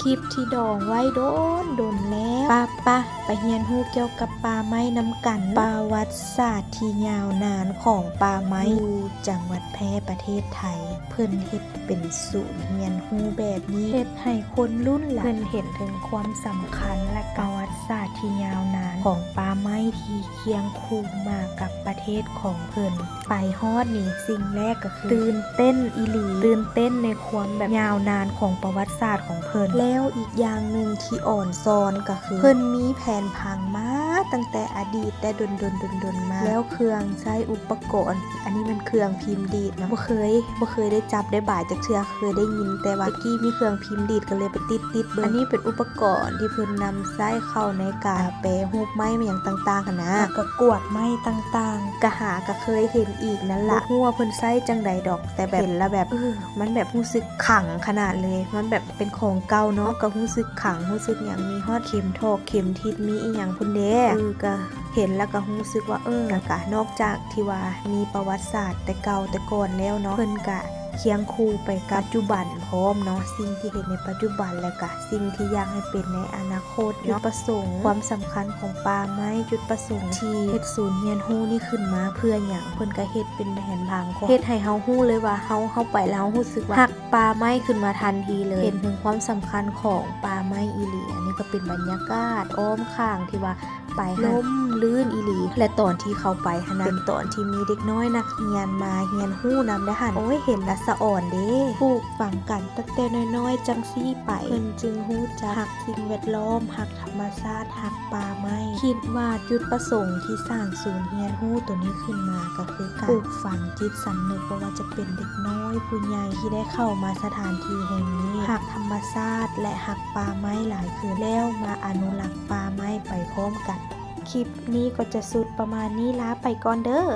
คลิปที่ดองไว้โดนแล้วปะไปเรียนรู้เกี่ยวกับป่าไม้นำกันประวัติศาสตร์ที่ยาวนานของป่าไม้อยู่จังหวัดแพร่ประเทศไทยเพิ่นเฮ็ดเป็นศูนย์เรียนรู้แบบนี้เฮ็ดให้คนรุ่นหลังเพิ่นเห็นถึงความสำคัญและประวัติศาสตร์ที่ยาวนานของป่าไม้ที่เคียงคู่มากับประเทศของเพิ่นไปฮอดนี่สิ่งแรกก็คือตื่นเต้นอีหลีตื่นเต้นในความแบบยาวนานของประวัติศาสตร์ของเพิ่นแล้วอีกอย่างหนึ่งที่อ่อนซ้อนก็คือเพิ่นมีแผนพังมาตั้งแต่อดีตแต่ดนมาแล้วเครื่องใช้อุปกรณ์อันนี้มันเครื่องพิมพ์ดีดนะบ่เคยได้จับได้บ่ายจากเทื่อเคยได้ยินแต่ว่าตะกี้มีเครื่องพิมพ์ดีดก็เลยไปติดเบิ่งอันนี้เป็นอุปกรณ์ที่เพิ่นนำใช้เข้าในการแปรรูปไม้มาอย่างต่างๆนะก็กวดไม้ต่างๆก็เคยเห็นอีกนั่นล่ะบ่ฮู้ว่าเพิ่นใช้จังใดดอกแต่แบบเห็นแล้วแบบมันแบบรู้สึกขลังขนาดเลยมันแบบเป็นของเก่าเนาะก็รู้สึกขลังรู้สึกหยังมีฮอดเข็มทอกเข็มทิศมีอีหยังพุ่นเด้ก็เห็นแล้วก็รู้สึกว่าแล้วก็นอกจากที่ว่ามีประวัติศาสตร์แต่เก่าแต่ก่อนแล้วเนาะเพิ่นก็เคียงคู่ไปกับปัจจุบันพร้อมเนาะสิ่งที่เห็นในปัจจุบันแล้วก็สิ่งที่อยากให้เป็นในอนาคตเนาะประสงค์ความสำคัญของป่าไม้จุดประสงค์ที่เฮ็ดศูนย์เรียนรู้นี่ขึ้นมาเพื่อหยังเพิ่นก็เฮ็ดเป็นแผนผังของเฮ็ดให้เฮารู้เลยว่าเฮาไปแล้วรู้สึกว่าฮักป่าไม้ขึ้นมาทันทีเลยเห็นถึงความสำคัญของป่าไม้อีหลีอันนี้ก็เป็นบรรยากาศอ้อมข้างที่ว่าไปล้มลื่นอีหลีและตอนที่เข้าไปหั่นเป็นตอนที่มีเด็กน้อยนักเรียนมาเรียนรู้นำได้หั่นโอ้ยเห็นละสะอ่อนเด้ปลูกฝังกันตั้งแต่น้อยๆจังซี่ไปเพิ่นจึงรู้จักรักสิ่งแวดล้อมรักธรรมชาติรักป่าไม้คิดว่าจุดประสงค์ที่สร้างศูนย์เรียนรู้ตัวนี้ขึ้นมาก็คือการปลูกฝังจิตสำนึกว่าจะเป็นเด็กน้อยผู้ใหญ่ที่ได้เข้ามาสถานที่แห่งนี้รักธรรมชาติและรักป่าไม้หลายคือแล้วมาอนุรักษ์ป่าไม้ไปพร้อมกันคลิปนี้ก็จะสุดประมาณนี้ลาไปก่อนเด้อ